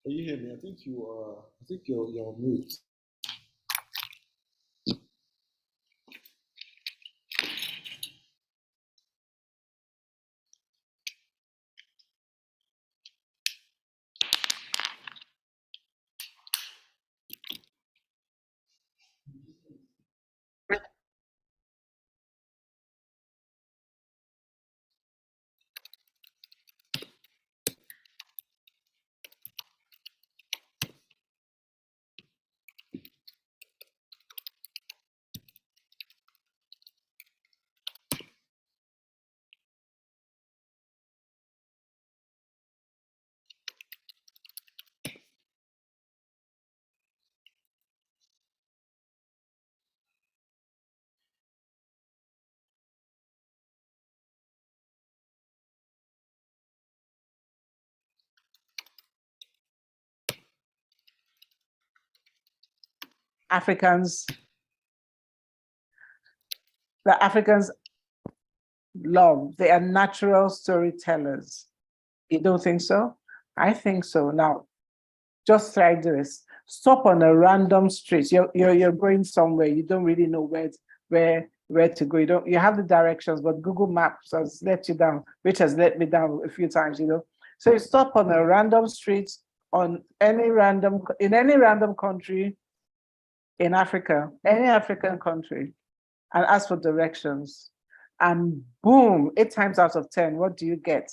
Can you hear me? I think you are. I think you're on mute. Africans, the Africans love, they are natural storytellers. You don't think so? I think so. Now, just try this. Stop on a random street. You're going somewhere. You don't really know where to go. You have the directions, but Google Maps has let you down, which has let me down a few times, you know. So you stop on a random street in any random country in Africa, any African country, and ask for directions. And boom, 8 times out of 10, what do you get?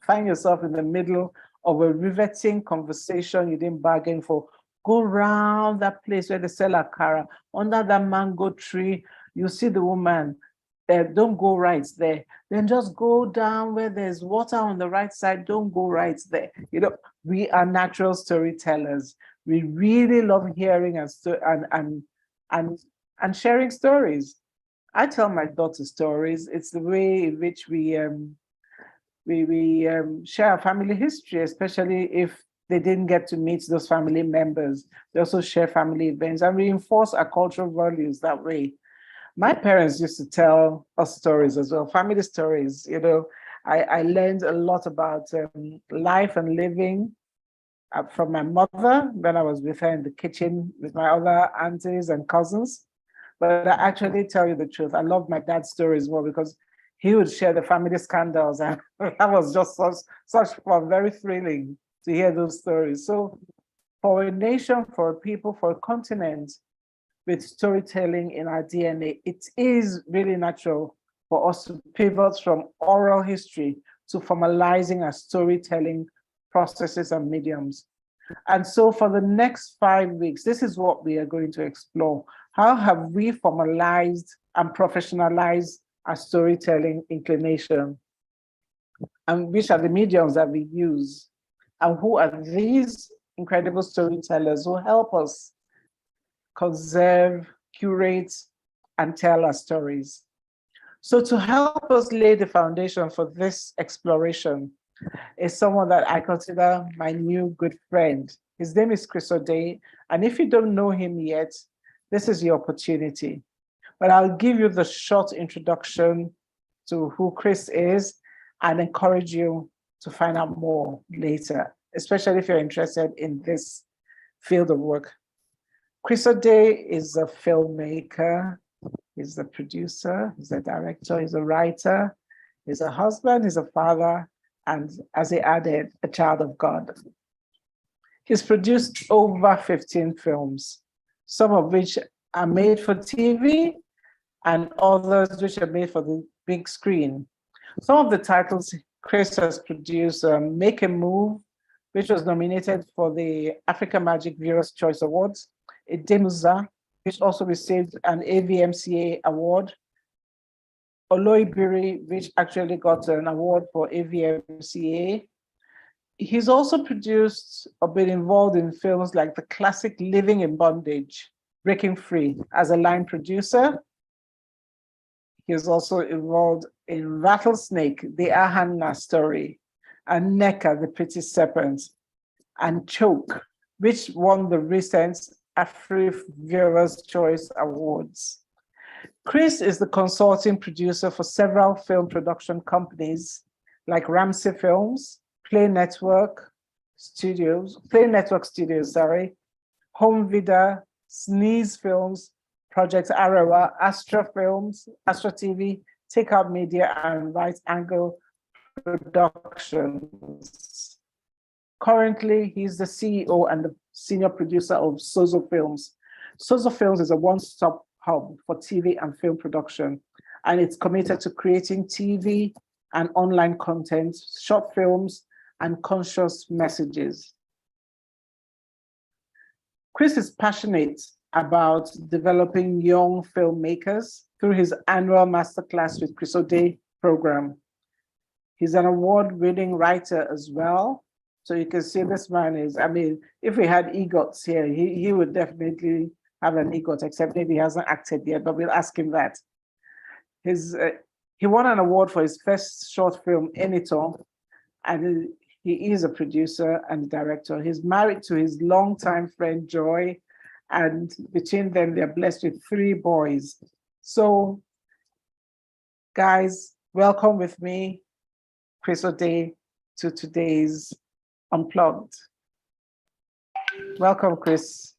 Find yourself in the middle of a riveting conversation you didn't bargain for. Go around that place where they sell akara, under that mango tree, you see the woman. Don't go right there. Then just go down where there's water on the right side. Don't go right there. You know, we are natural storytellers. We really love hearing and sharing stories. I tell my daughter stories. It's the way in which we share our family history, especially if they didn't get to meet those family members. They also share family events and reinforce our cultural values that way. My parents used to tell us stories as well, family stories. You know, I learned a lot about life and living from my mother when I was with her in the kitchen with my other aunties and cousins. But I actually tell you the truth, I love my dad's stories more because he would share the family scandals, and that was just such fun, very thrilling to hear those stories. So for a nation, for a people, for a continent with storytelling in our DNA, it is really natural for us to pivot from oral history to formalizing our storytelling processes and mediums. And so for the next 5 weeks, this is what we are going to explore. How have we formalized and professionalized our storytelling inclination? And which are the mediums that we use? And who are these incredible storytellers who help us conserve, curate, and tell our stories? So to help us lay the foundation for this exploration is someone that I consider my new good friend. His name is Chris Odeh, and if you don't know him yet, this is your opportunity. But I'll give you the short introduction to who Chris is and encourage you to find out more later, especially if you're interested in this field of work. Chris Odeh is a filmmaker, he's a producer, he's a director, he's a writer, he's a husband, he's a father, and as he added, a child of God. He's produced over 15 films, some of which are made for TV and others which are made for the big screen. Some of the titles Chris has produced, Make a Move, which was nominated for the Africa Magic Viewers' Choice Awards, Edemuza, which also received an AVMCA award, Oloibiri, which actually got an award for AVMCA. He's also produced or been involved in films like the classic Living in Bondage, Breaking Free as a line producer. He's also involved in Rattlesnake, the Ahanna story, and Neka, the Pretty Serpent, and Choke, which won the recent Afri Viewers' Choice Awards. Chris is the consulting producer for several film production companies like Ramsey Films, Play Network, Studios, Play Network Studios, sorry, Home Vida, Sneeze Films, Project Arewa, Astra Films, Astra TV, Takeout Media, and Right Angle Productions. Currently, he's the CEO and the senior producer of Sozo Films. Sozo Films is a one-stop hub for TV and film production, and it's committed to creating TV and online content, short films, and conscious messages. Chris is passionate about developing young filmmakers through his annual Masterclass with Chris Odeh program. He's an award-winning writer as well. So you can see this man is, I mean, if we had EGOTs here, he would definitely have an EGOT, except maybe he hasn't acted yet, but we'll ask him that. He won an award for his first short film, Enito, and he is a producer and director. He's married to his longtime friend, Joy, and between them, they're blessed with 3 boys. So, guys, welcome with me, Chris Odeh, to today's Unplugged. Welcome, Chris.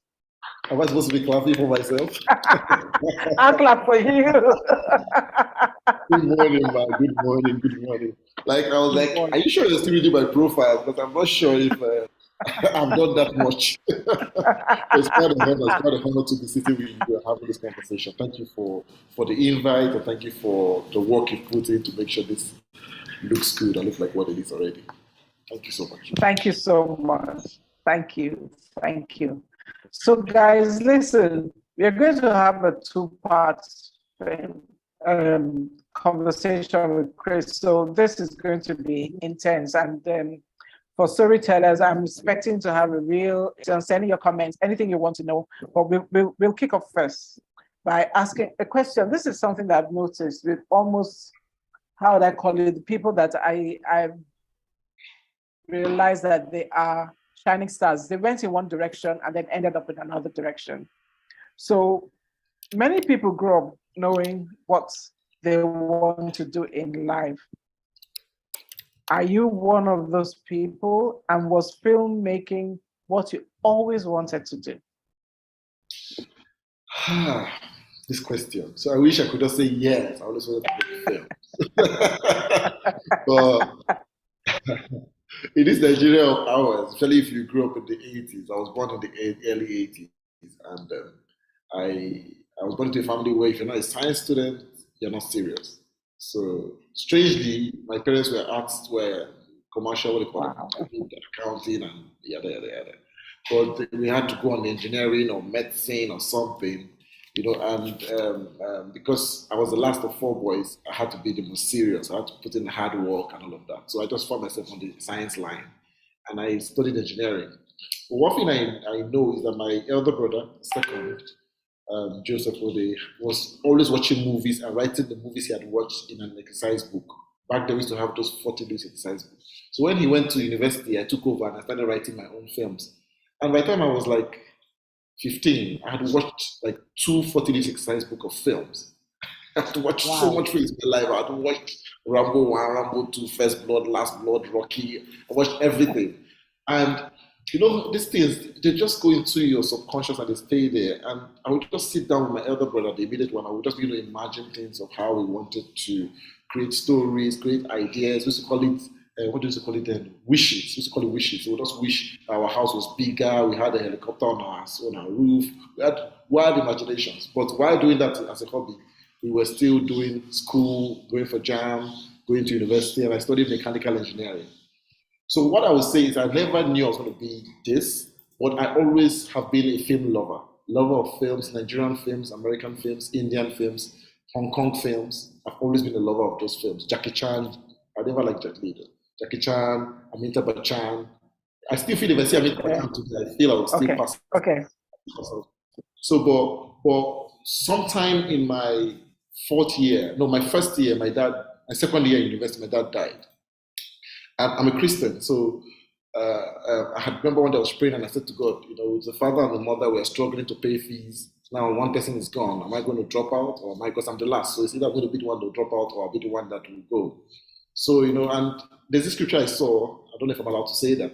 Am I supposed to be clapping for myself? I'll clap for you. Good morning, man. Good morning. Good morning. Like, I was like, are you sure you're still reading my profile? But I'm not sure if I've done that much. It's quite an honor to be sitting with you and having this conversation. Thank you for the invite, and thank you for the work you've put in to make sure this looks good and looks like what it is already. Thank you so much. Thank you so much. Thank you. Thank you. So, guys, listen, we're going to have a 2-part conversation with Chris. So this is going to be intense. And for storytellers, I'm expecting to have a real, sending your comments, anything you want to know. But we'll kick off first by asking a question. This is something that I've noticed with almost, how would I call it, the people that I've realized that they are shining stars. They went in one direction and then ended up in another direction. So many people grow up knowing what they want to do in life. Are you one of those people? And was filmmaking what you always wanted to do? This question. So I wish I could just say yes. I always wanted to make films. But in this Nigeria of ours, especially if you grew up in the 80s, I was born in the early 80s, and I was born into a family where if you're not a science student, you're not serious. So strangely, my parents were commercial, what they call it, accounting and yada yada yada. But we had to go on engineering or medicine or something, and because I was the last of 4 boys, I had to be the most serious. I had to put in hard work and all of that. So I just found myself on the science line, and I studied engineering. But one thing I know is that my elder brother, second, Joseph Odeh, was always watching movies and writing the movies he had watched in an exercise book. Back then, we used to have those 40 days exercise books. So when he went to university, I took over and I started writing my own films. And by the time I was like 15, I had watched like 2 40 days exercise book of films. I had to watch so much films in my life. I had to watch Rambo 1, Rambo 2, First Blood, Last Blood, Rocky. I watched everything. And these things, they just go into your subconscious and they stay there. And I would just sit down with my elder brother, the immediate one. I would just imagine things of how we wanted to create stories, create ideas. We used to call it, what do you call it then? Wishes. We used to call it wishes. So we just wish our house was bigger. We had a helicopter on our roof. We had wild imaginations. But while doing that as a hobby, we were still doing school, going for jam, going to university, and I studied mechanical engineering. So what I would say is I never knew I was going to be this, but I always have been a film lover of films, Nigerian films, American films, Indian films, Hong Kong films. I've always been a lover of those films. Jackie Chan, I never liked Jet Li. Jackie Chan, Amitabh Bachchan. I still feel if I see Amitabh Bachchan today, I feel I would still pass. Okay. So, but sometime in my first year, my second year in university, my dad died. I'm a Christian, so I remember one day I was praying and I said to God, the father and the mother were struggling to pay fees. Now one person is gone. Am I going to drop out, or am I, because I'm the last? So it's either I'm going to be the one to drop out or I'll be the one that will go. So, and there's this scripture I saw, I don't know if I'm allowed to say that.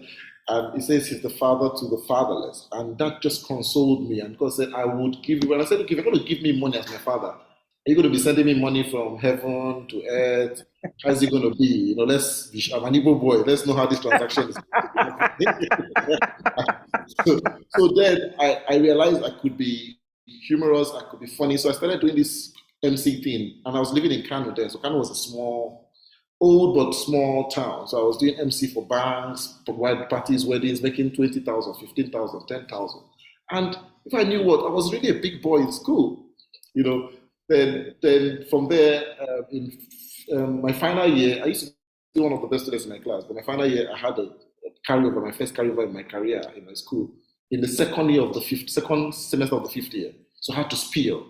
And he says he's the father to the fatherless. And that just consoled me. And God said, I would give you, when I said, okay, if you're going to give me money as my father, are you going to be sending me money from heaven to earth? How's it going to be? I'm an Igbo boy. Let's know how this transaction is going to be. So then I realized I could be humorous, I could be funny. So I started doing this MC thing. And I was living in Kano then. So Kano was a small, old but small town. So I was doing MC for banks, for wide parties, weddings, making 20,000, 15,000, 10,000. And if I knew what, I was really a big boy in school, you know. Then from there, in my final year, I used to be one of the best students in my class. But my final year, I had a carryover, my first carryover in my career in my school, in the second semester of the fifth year. So I had to spill.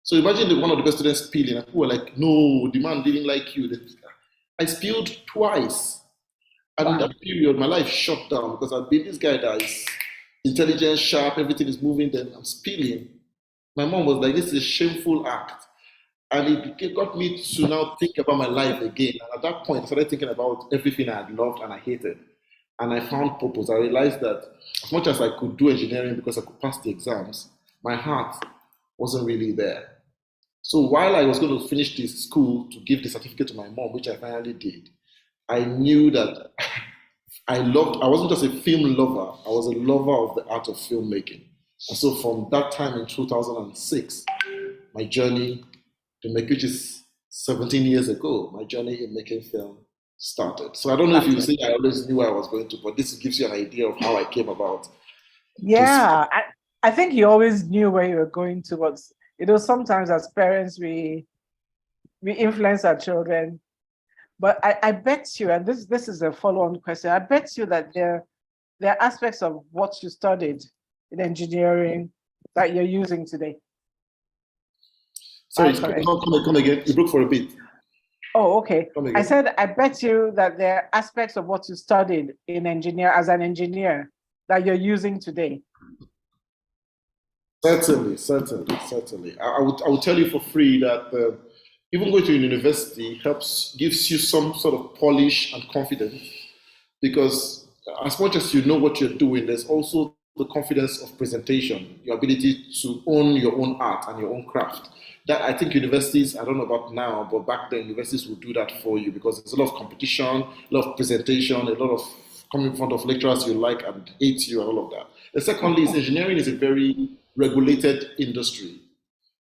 So imagine one of the best students spilling, and people were like, "No, the man didn't like you." I spilled twice. And in Wow. that period, my life shut down because I've been this guy that is intelligent, sharp, everything is moving, then I'm spilling. My mom was like, this is a shameful act. And it got me to now think about my life again. And at that point, I started thinking about everything I had loved and I hated. And I found purpose. I realized that as much as I could do engineering because I could pass the exams, my heart wasn't really there. So while I was going to finish this school to give the certificate to my mom, which I finally did, I knew that I wasn't just a film lover, I was a lover of the art of filmmaking. And so from that time in 2006, my journey to make, which is 17 years ago, my journey in making film started. So I don't know if you Started. say I always knew where I was going to, but this gives you an idea of how I came about this. Yeah, I think you always knew where you were going towards. Sometimes as parents, we influence our children. But I bet you, and this is a follow-on question, I bet you that there are aspects of what you studied in engineering that you're using today. Sorry, Correct. come again. You broke for a bit. Oh, okay. Come I again. said I bet you that there are aspects of what you studied as an engineer that you're using today. Certainly, certainly, certainly. I would tell you for free that even going to university gives you some sort of polish and confidence because as much as you know what you're doing, there's also the confidence of presentation, your ability to own your own art and your own craft. That I think universities, I don't know about now, but back then universities would do that for you because there's a lot of competition, a lot of presentation, a lot of coming in front of lecturers you like and hate you and all of that. The secondly is engineering is a very regulated industry,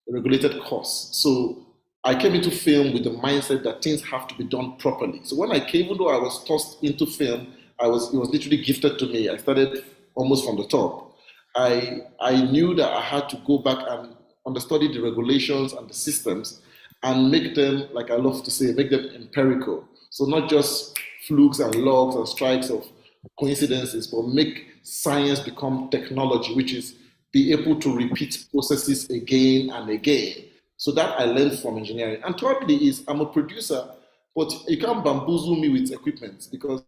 a regulated course. So I came into film with the mindset that things have to be done properly. So when I came, even though I was tossed into film, it was literally gifted to me. I started almost from the top. I knew that I had to go back and understudy the regulations and the systems and make them, like I love to say, make them empirical. So not just flukes and logs and strikes of coincidences, but make science become technology, which is be able to repeat processes again and again. So that I learned from engineering. And thirdly is I'm a producer, but you can't bamboozle me with equipment because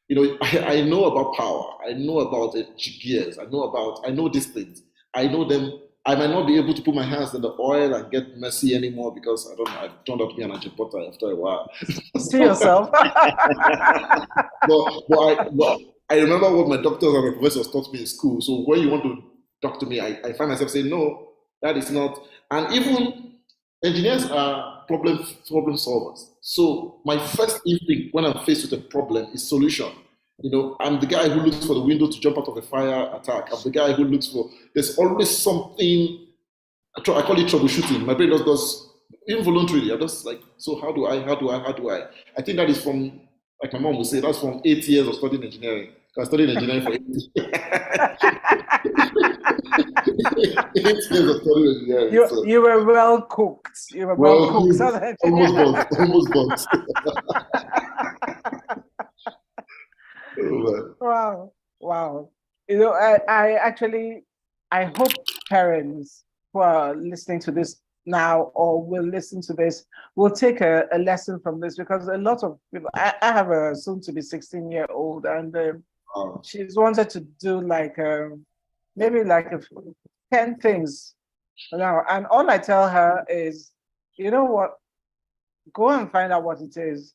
I know about power, I know about the gears, I know these things. I know them. I might not be able to put my hands in the oil and get messy anymore because I don't know, I've turned out to be an agitator after a while. See yourself. But I remember what my doctors and my professors taught me in school. So when you want to talk to me, I find myself saying, no, that is not. And even engineers are problem solvers. So my first instinct when I'm faced with a problem is solution. I'm the guy who looks for the window to jump out of a fire attack. I'm the guy who looks for. There's always something. I call it troubleshooting. My brain just does involuntarily. I just like, so how do I? How do I? How do I? I think that is from, like my mom would say, that's from 8 years of studying engineering. I studied engineering for 8 years. 8 years of studying engineering. You So, you were well cooked. You were well well, cooked. So that, almost burnt, almost burnt. Oh, wow, wow. I actually I hope parents who are listening to this now or will listen to this will take a lesson from this because a lot of people. I have a soon to be 16-year-old and wow. she's wanted to do like maybe like 10 things now, and all I tell her is, you know what, go and find out what it is.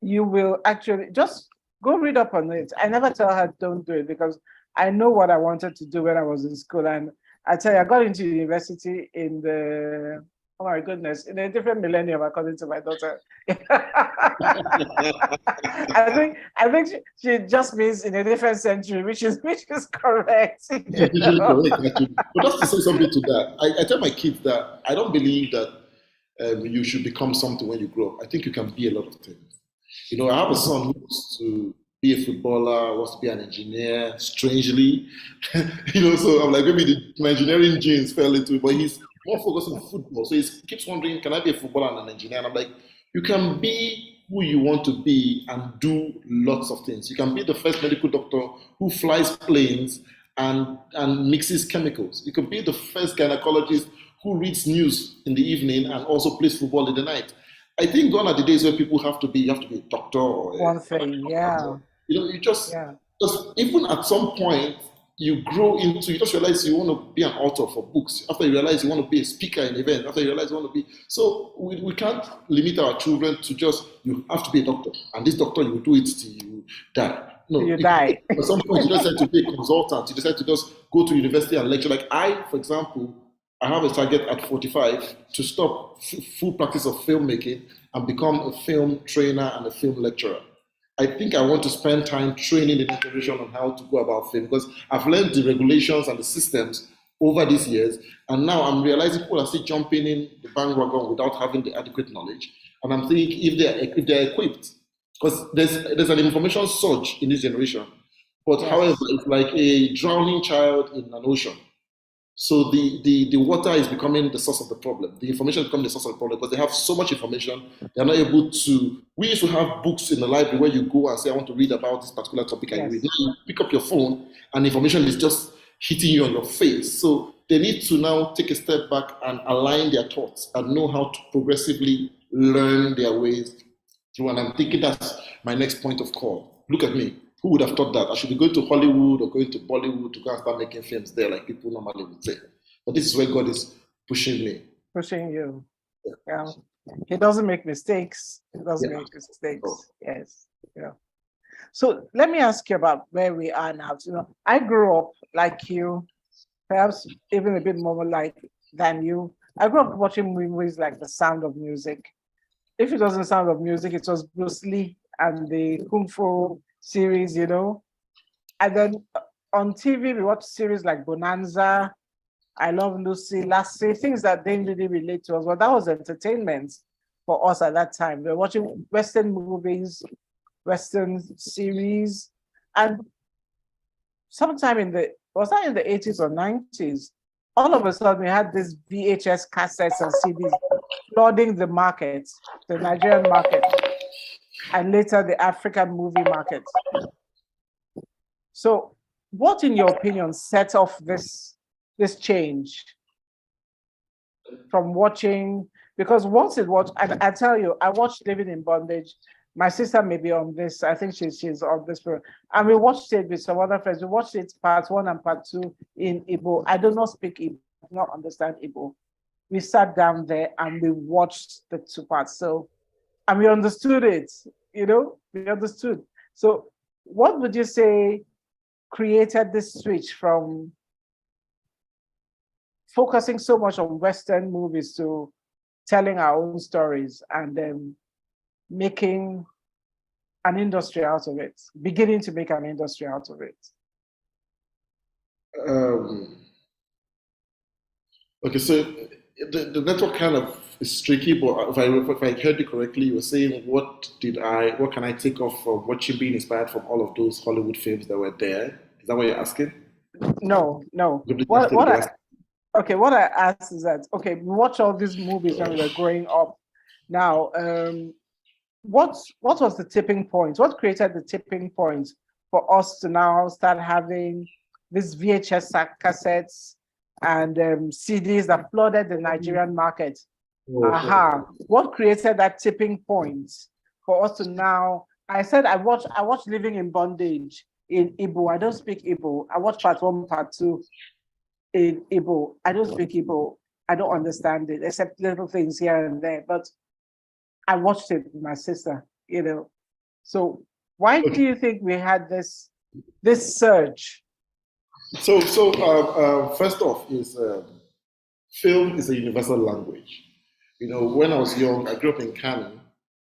You will actually just Go read up on it. I never tell her don't do it because I know what I wanted to do when I was in school. And I tell you, I got into university in the, oh my goodness, in a different millennium, according to my daughter. I think she just means in a different century, which is correct. Usually correct, actually. But just to say something to that, I tell my kids that I don't believe that you should become something when you grow up. I think you can be a lot of things. I have a son who wants to be a footballer, wants to be an engineer, strangely. So I'm like, maybe my engineering genes fell into it, but he's more focused on football. So he keeps wondering, can I be a footballer and an engineer? And I'm like, you can be who you want to be and do lots of things. You can be the first medical doctor who flies planes and mixes chemicals. You can be the first gynecologist who reads news in the evening and also plays football in the night. I think gone are the days where people you have to be a doctor or One thing, yeah, you just yeah, even at some point you grow into you just realize you want to be an author for books. After you realize you want to be a speaker in events. After you realize you want to be so we can't limit our children to just you have to be a doctor and this doctor you will do it till you die. till No, you die. at some point you decide to be a consultant. You decide to just go to university and lecture. Like I, for example, I have a target at 45 to stop full practice of filmmaking and become a film trainer and a film lecturer. I think I want to spend time training the next generation on how to go about film because I've learned the regulations and the systems over these years, and now I'm realizing people are still jumping in the bandwagon without having the adequate knowledge. And I'm thinking if they're equipped, because there's an information surge in this generation. But however, Yes, it's like a drowning child in an ocean. So the water is becoming the source of the problem. The information is becoming the source of the problem because they have so much information. They're not able to. We used to have books in the library where you go and say, I want to read about this particular topic, and you read. yes, Now you pick up your phone and information is just hitting you on your face. So they need to now take a step back and align their thoughts and know how to progressively learn their ways through. And I'm thinking that's my next point of call. Look at me. Who would have thought that? I should be going to Hollywood or going to Bollywood to go and start making films there, like people normally would say. But this is where God is pushing me. pushing you. Yeah. He doesn't make mistakes. He doesn't Yeah. make mistakes. Yes. Yeah. So let me ask you about where we are now. I grew up like you, perhaps even a bit more like than you. I grew up watching movies like The Sound of Music. If it wasn't Sound of Music, it was Bruce Lee and the Kung Fu series. And then on TV, we watch series like Bonanza, I Love Lucy, Lassie, things that didn't really relate to us. But that was entertainment for us at that time. We were watching Western movies, Western series, and sometime was that in the 80s or 90s? All of a sudden, we had these VHS cassettes and CDs flooding the market, the Nigerian market, and later the African movie market. So, what, in your opinion, set off this change from watching? Because once it was, and I tell you, I watched Living in Bondage. My sister may be on this. I think she's on this program. And we watched it with some other friends. We watched it part 1 and part 2 in Igbo. I do not speak Igbo, I do not understand Igbo. We sat down there and we watched the 2 parts. So, and we understood it, we understood. So, what would you say created this switch from focusing so much on Western movies to telling our own stories and then making an industry out of it, beginning to make an industry out of it? Okay, so the network kind of is tricky, but if I heard you correctly, you were saying what can I take off from watching being inspired from all of those Hollywood films that were there? Is that what you're asking? No, no. Completely What asking what the I last. okay, what I asked is that we watch all these movies when we were growing up. Now, what was the tipping point? What created the tipping point for us to now start having these VHS cassettes and CDs that flooded the Nigerian market? Aha! What created that tipping point for us to now? I said I watched Living in Bondage in Igbo. I don't speak Igbo. I watched part 1, part 2 in Igbo. I don't speak Igbo. I don't understand it, except little things here and there. But I watched it with my sister. So Why do you think we had this surge? So first off is film is a universal language. You know, when I was young, I grew up in Kano,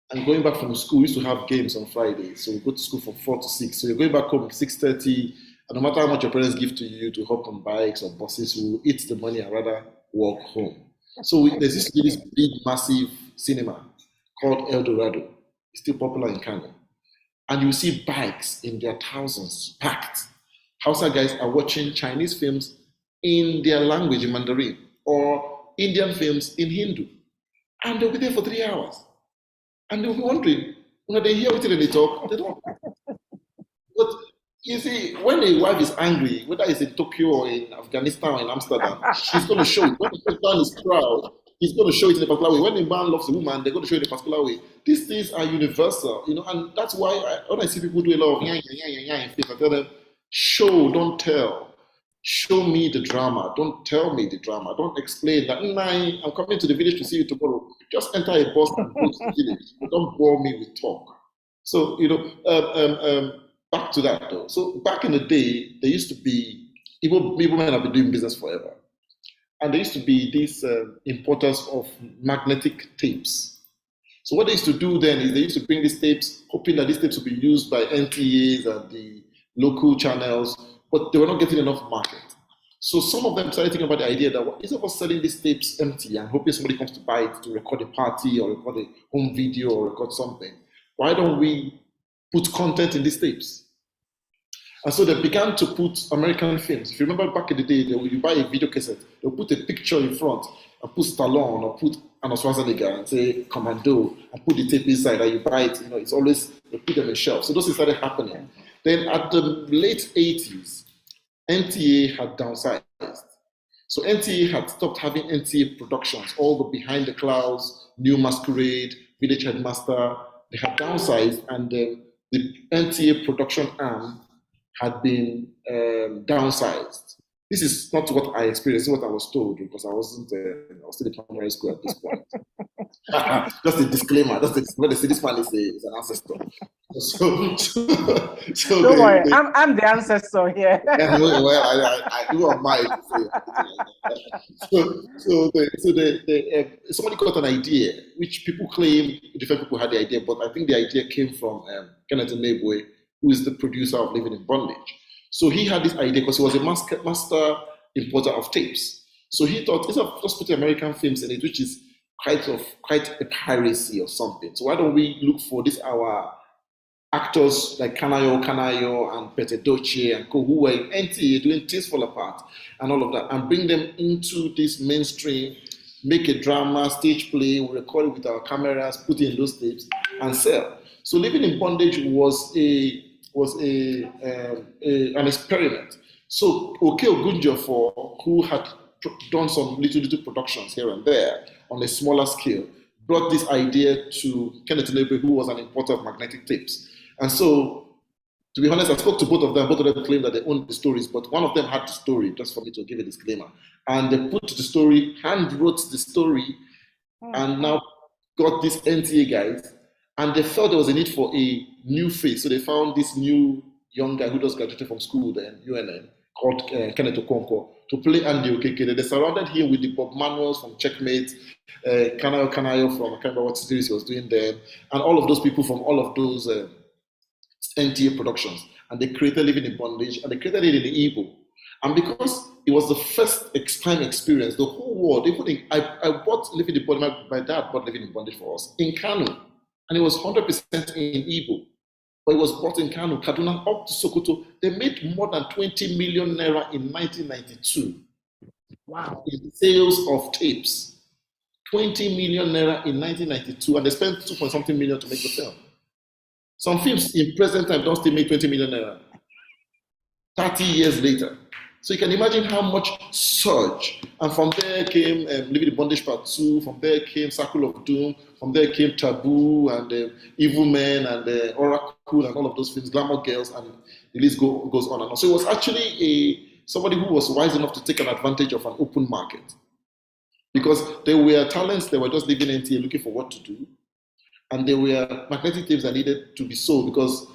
and going back from school, we used to have games on Fridays. So we go to school from 4 to 6. So you're going back home at 6:30, and no matter how much your parents give to you to hop on bikes or buses, we will eat the money and rather walk home. So there's this big, massive cinema called El Dorado. It's still popular in Kano. And you see bikes in their thousands packed. Hausa guys are watching Chinese films in their language, in Mandarin, or Indian films in Hindu. And they'll be there for 3 hours. And they'll be wondering, when they hear it and they talk, they don't. But you see, when a wife is angry, whether it's in Tokyo or in Afghanistan or in Amsterdam, she's going to show it. When the man is proud, he's going to show it in a particular way. When a man loves a woman, they're going to show it in a particular way. These things are universal, you know, and that's why when I see people do a lot of in faith, I tell them, show, don't tell. Show me the drama. Don't tell me the drama. Don't explain that. I'm coming to the village to see you tomorrow. Just enter a bus and go to the village. Don't bore me with talk. So, you know, back to that though. So back in the day, there used to be people men have been doing business forever, and there used to be these importers of magnetic tapes. So what they used to do then is they used to bring these tapes, hoping that these tapes would be used by NTAs and the local channels, but they were not getting enough market. So some of them started thinking about the idea that instead of us selling these tapes empty and hoping somebody comes to buy it to record a party or record a home video or record something, why don't we put content in these tapes? And so they began to put American films. If you remember back in the day, you buy a video cassette, they'll put a picture in front and put Stallone or put Arnold Schwarzenegger and say Commando and put the tape inside and you buy it. You know, it's always, they put them in shelves. So those things started happening. Then at the late 80s, NTA had downsized. So NTA had stopped having NTA productions, all the Behind the Clouds, New Masquerade, Village Headmaster. They had downsized, and the NTA production arm had been downsized. This is not what I experienced, it's what I was told, because I was still in primary school at this point. Just a disclaimer. When they say this man is an ancestor. So don't worry, I'm the ancestor here. You are mine. Somebody got an idea, which people claim different people had the idea, but I think the idea came from Kenneth Onebwe, who is the producer of Living in Bondage. So he had this idea because he was a master importer of tapes. So he thought, instead of just putting American films in it, which is quite a piracy or something. So why don't we look for our actors like Kanayo and Pete Doche and Co, who were in NTA doing Things Fall Apart and all of that, and bring them into this mainstream, make a drama, stage play, we record it with our cameras, put it in those tapes, and sell. So Living in Bondage was an experiment. So Oke Ogunjofor, who had done some little productions here and there on a smaller scale, brought this idea to Kenneth Onebwe, who was an importer of magnetic tapes. And so, to be honest, I spoke to both of them. Both of them claimed that they owned the stories, but one of them had the story, just for me to give a disclaimer. And they put the story, hand wrote the story, and now got these NTA guys. And they felt there was a need for a new face. So they found this new young guy who just graduated from school then, UNN, called Kenneth Okonkwo, to play Andy Okekere. They surrounded him with the Bob Manuels from Checkmate, Kanayo from, I can't remember what series he was doing then, and all of those people from all of those NTA productions. And they created Living in Bondage, and they created it in the Igbo. And because it was the first time experience, the whole world, even I bought Living in Bondage, my dad bought Living in Bondage for us in Kano. And it was 100% in Igbo. But it was bought in Kano, Kaduna, up to Sokoto. They made more than 20 million naira in 1992. Wow. In sales of tapes. 20 million naira in 1992. And they spent 2.something million to make the film. Some films in present time don't still make 20 million naira. 30 years later. So you can imagine how much surge. And from there came Living in Bondage Part 2. From there came Circle of Doom. From there came Taboo and Evil Men and Oracle and all of those films, Glamour Girls, and the list goes on and on. So it was actually somebody who was wise enough to take an advantage of an open market. Because there were talents that were just living in NTA looking for what to do. And there were magnetic tapes that needed to be sold because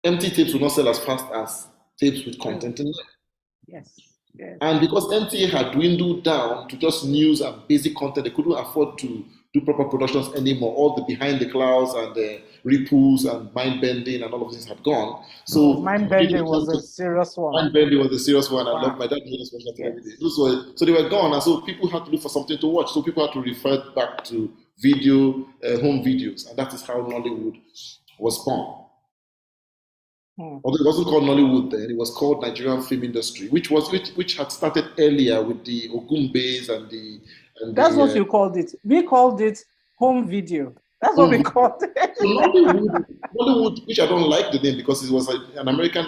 empty tapes will not sell as fast as tapes with True. content in them. Yes. Yes. And because MTA had dwindled down to just news and basic content, they couldn't afford to do proper productions anymore. All the behind the clouds and the ripples and mind bending and all of this had gone. Oh, So mind bending was a serious one. mind bending was a serious one. I love Wow. my dad used to watch that every day. Yes. So they were gone, and so people had to look for something to watch. So people had to refer back to video, home videos, and that is how Nollywood was born. Hmm. Although it wasn't called Nollywood then, it was called Nigerian film industry, which had started earlier with the Ogumbes and That's what the you called it. We called it home video. That's what home we video. called it. So Nollywood, which I don't like the name because it was an American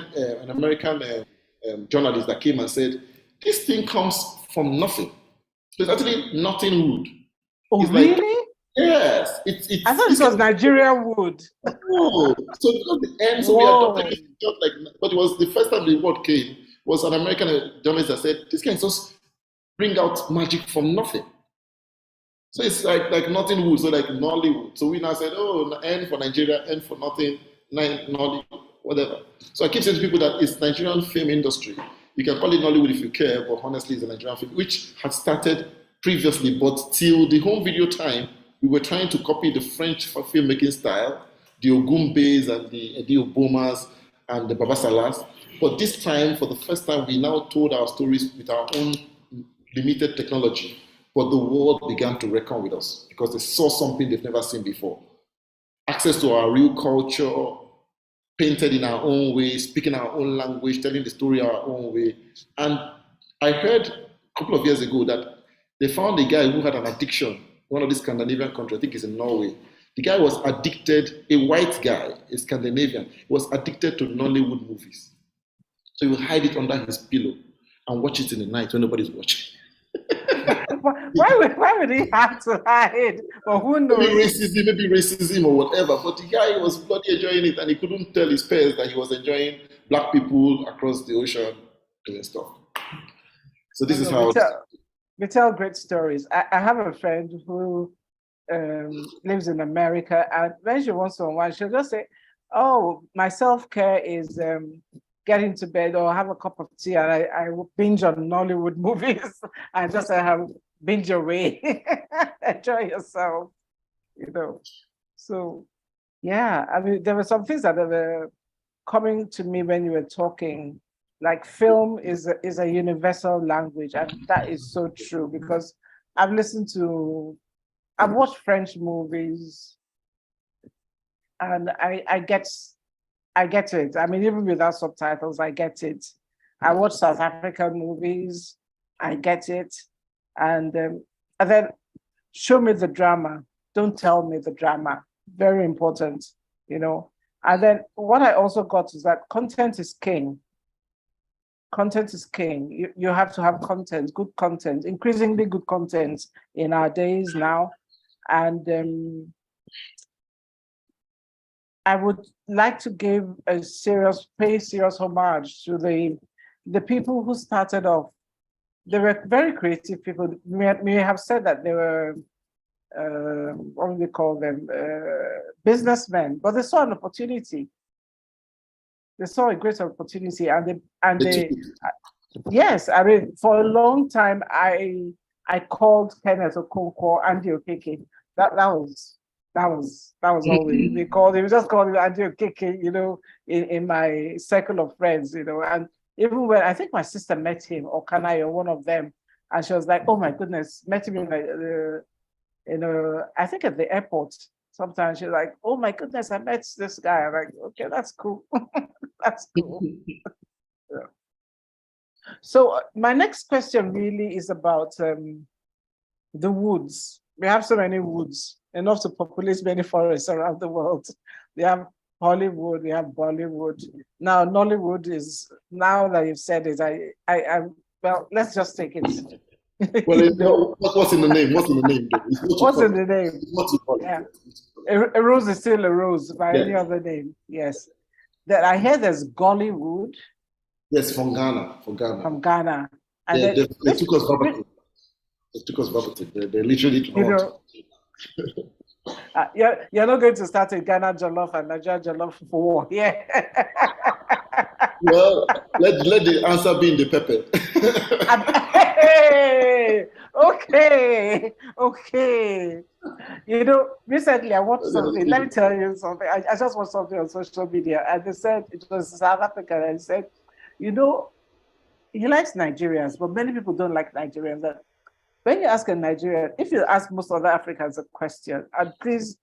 journalist that came and said this thing comes from nothing. So it's actually nothing wood. Oh, It's like really? yes, I thought it's it was Nigerian wood. oh, so because the end, so we adopted Whoa. it just like, but it was the first time the word came was an American journalist that said this can just bring out magic from nothing. So it's like nothing wood, so like Nollywood. So we now said, oh, N for Nigeria, N for nothing, Nolly, whatever. So I keep saying to people that it's Nigerian film industry. You can call it Nollywood if you care, but honestly, it's a Nigerian film, which had started previously, but till the home video time, we were trying to copy the French filmmaking style, the Ogumbes and the Eddie Obomas and the Babasalas. But this time, for the first time, we now told our stories with our own limited technology. But the world began to reckon with us because they saw something they've never seen before. Access to our real culture, painted in our own way, speaking our own language, telling the story our own way. And I heard a couple of years ago that they found a guy who had an addiction, one of these Scandinavian countries, I think it's in Norway. The guy was addicted, a white guy, a Scandinavian, was addicted to Nollywood movies. So he would hide it under his pillow and watch it in the night when nobody's watching. Why would he have to hide? Well, who knows? Maybe racism or whatever. But the guy was bloody enjoying it, and he couldn't tell his peers that he was enjoying black people across the ocean doing stuff. So No, this is no, how. we tell great stories. I have a friend who lives in America, and when she wants to unwind, she'll just say, "Oh, my self-care is getting to bed or have a cup of tea, and I will binge on Nollywood movies and just have binge away, enjoy yourself, you know." So, yeah, I mean, there were some things that were coming to me when you were talking. Like film is a universal language, and that is so true because I've listened to, I've watched French movies, and I get it. I mean, even without subtitles, I get it. I watch South African movies, I get it, and then show me the drama. Don't tell me the drama. Very important, you know. And then what I also got is that content is king. Content is king. You have to have content, good content, increasingly good content in our days now. And I would like to give pay serious homage to the people who started off. They were very creative people. May have said that they were, what do they call them, businessmen, but they saw an opportunity. They saw a great opportunity, yes, I mean, for a long time, I called Kenneth Okonkwo Andy Okeke. That was all we called him. We just called him Andy Okeke, you know, in my circle of friends, you know. And even when I think my sister met him, or Kanai, or one of them, and she was like, "Oh my goodness," met him I think at the airport. Sometimes she's like, "Oh my goodness, I met this guy." I'm like, "Okay, that's cool." That's cool. Yeah. So my next question really is about the woods. We have so many woods, enough to populate many forests around the world. We have Hollywood, we have Bollywood. Now Nollywood is, now that you've said it, well, let's just take it. Well, what's in the name? What's in the name? What's in the name? What's it called? Yeah. A rose is still a rose by any other name. Yes. That I hear there's Gollywood. Yes, from Ghana. From Ghana. And yeah, they took us verbatim. They took us verbatim. They literally took us. You're not going to start a Ghana jollof and Nigeria jollof for war. Yeah. Well, let the answer be in the pepper. Hey, okay. Recently I watched something. Let me tell you something. I just watched something on social media, and they said it was South Africa, and said, he likes Nigerians, but many people don't like Nigerians. And when you ask a Nigerian, if you ask most other Africans a question, and please,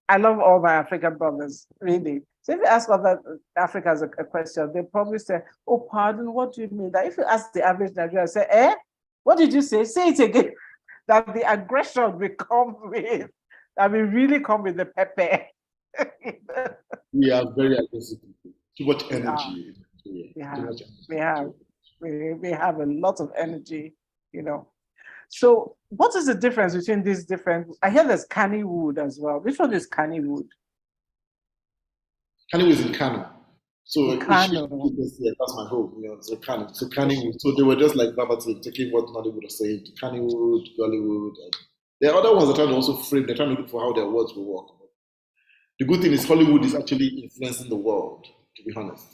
I love all my African brothers, really. So if you ask other Africans a question, they probably say, "Oh, pardon, what do you mean?" That if you ask the average Nigerian, say, "Eh, what did you say? Say it again." That the aggression will come with, that will really come with the pepper. We are very aggressive people. Too much We are. energy. We Too have. much We energy. have. We have a lot of energy, So, what is the difference between these different? I hear there's Kannywood as well. Which one is Kannywood? Kanye was in Kano. So Kano. yeah, that's my home, so Kano. So Kannywood. So they were just like verbatim, taking what Nollywood was saying to Kannywood, Gollywood. And there are other ones that are trying to also frame, they're trying to look for how their words will work. The good thing is Hollywood is actually influencing the world, to be honest.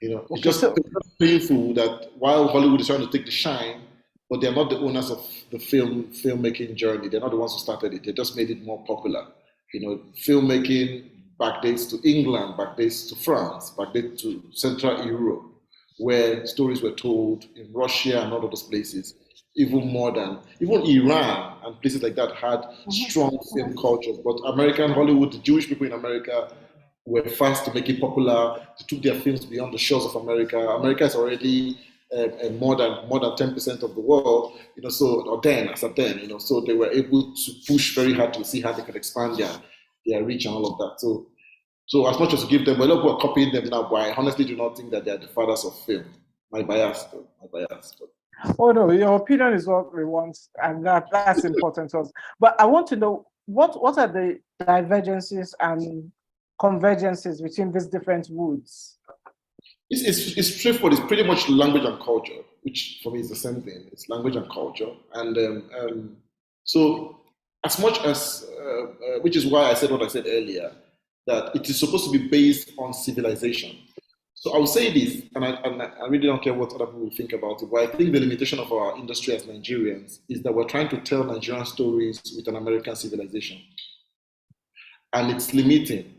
It's Okay, just so painful that while Hollywood is trying to take the shine, but they're not the owners of the filmmaking journey. They're not the ones who started it. They just made it more popular. Filmmaking backdates to England, backdates to France, backdates to Central Europe, where stories were told in Russia and all of those places, even more than even Iran and places like that had strong film cultures. But American Hollywood, the Jewish people in America were fast to make it popular. They took their films beyond the shores of America. America is already more than 10% of the world, so or then as at then, so they were able to push very hard to see how they could expand their reach and all of that. So as much as we give them, a lot of people are copying them now, but I honestly do not think that they are the fathers of film. My bias, though. My bias. But oh no, your opinion is what we want, and that's important to us. But I want to know what are the divergences and convergences between these different woods? it's straightforward. It's pretty much language and culture, which for me is the same thing. It's language and culture, and so as much as which is why I said what I said earlier, that it is supposed to be based on civilization. So I will say this, and I really don't care what other people think about it, but I think the limitation of our industry as Nigerians is that we're trying to tell Nigerian stories with an American civilization, and it's limiting.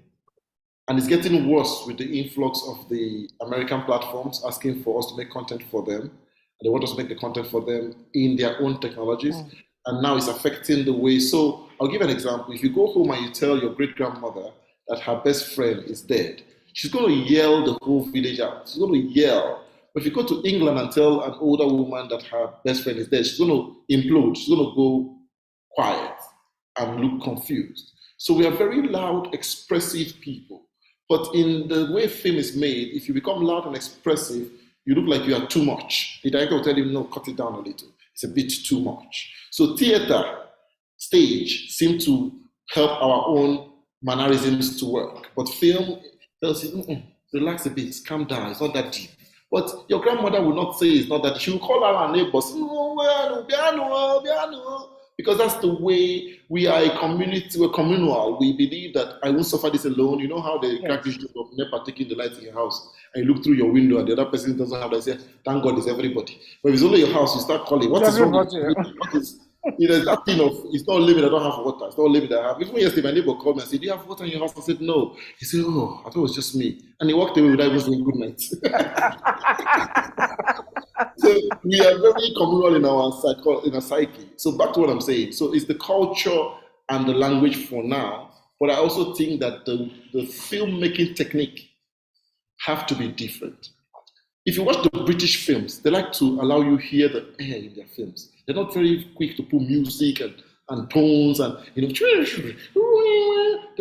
And it's getting worse with the influx of the American platforms asking for us to make content for them. And they want us to make the content for them in their own technologies. And now it's affecting the way. So I'll give an example. If you go home and you tell your great grandmother that her best friend is dead, she's going to yell the whole village out. She's going to yell. But if you go to England and tell an older woman that her best friend is dead, she's going to implode. She's going to go quiet and look confused. So we are very loud, expressive people. But in the way film is made, if you become loud and expressive, you look like you are too much. The director will tell you, no, cut it down a little. It's a bit too much. So theater, stage, seem to help our own mannerisms to work. But film tells you, relax a bit, calm down, it's not that deep. But your grandmother will not say it's not that. She will call out her neighbors, because that's the way we are a community, we're communal. We believe that I won't suffer this alone. You know how they crack this joke of NEPA taking the lights in your house and you look through your window and the other person doesn't have that. Say, thank God it's everybody. But if it's only your house, you start calling, what is wrong? What is, that thing of, it's not living, I don't have water. It's not living, I have. Even yesterday, my neighbor called me and said, do you have water in your house? I said, no. He said, oh, I thought it was just me. And he walked away without even saying good night. So we are very communal in our psyche. So back to what I'm saying. So it's the culture and the language for now, but I also think that the filmmaking technique have to be different. If you watch the British films, they like to allow you hear the air in their films. They're not very quick to put music and tones and they will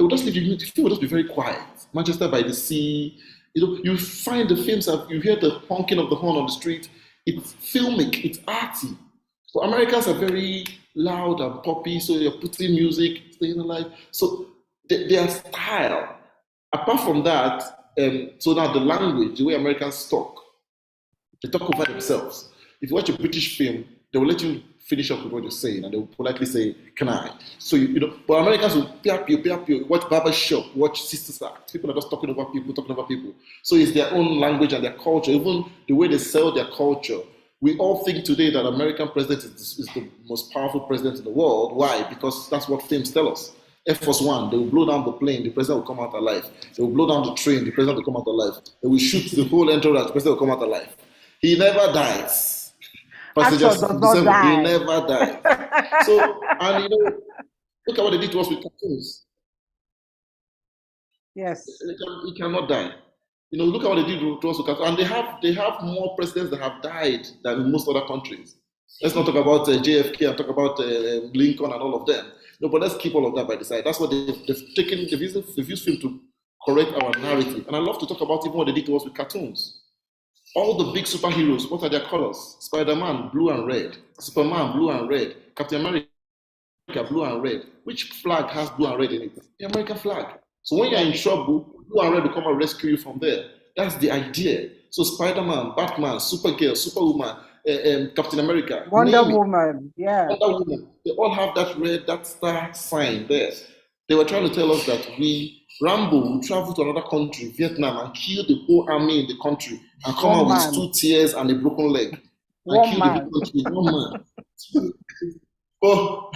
just leave you. The film will just be very quiet. Manchester by the Sea. You find the films you hear the honking of the horn on the street. It's filmic, it's arty. So Americans are very loud and poppy, so you're putting music, staying alive. So their style. Apart from that, so now the language, the way Americans talk, they talk over themselves. If you watch a British film, they will let you finish up with what you're saying, and they will politely say, "Can I?" So but Americans will pay up you, watch barber shop, watch sisters act. People are just talking about people, talking about people. So it's their own language and their culture, even the way they sell their culture. We all think today that American president is the most powerful president in the world. Why? Because that's what films tell us. Air Force One, they will blow down the plane, the president will come out alive. They will blow down the train, the president will come out alive. They will shoot the whole entourage, the president will come out alive. He never dies. Pastor does not die. He never dies. So, and look at what they did to us with cartoons. Yes. He cannot die. Look at what they did to us with cartoons. And they have more presidents that have died than in most other countries. Let's not talk about JFK and talk about Lincoln and all of them. No, but let's keep all of that by the side. That's what they've taken. They've used film to correct our narrative. And I love to talk about even what they did to us with cartoons. All the big superheroes, what are their colors? Spider-Man, blue and red. Superman, blue and red. Captain America, blue and red. Which flag has blue and red in it? The American flag. So when you're in trouble, blue and red will come and rescue you from there. That's the idea. So Spider-Man, Batman, Supergirl, Superwoman, Captain America, Wonder Woman, yeah. Wonder Woman. They all have that red, that star sign there. They were trying to tell us that Rambo will travel to another country, Vietnam, and kill the whole army in the country and come out with 2 tears and a broken leg. And kill the country. One man. Oh,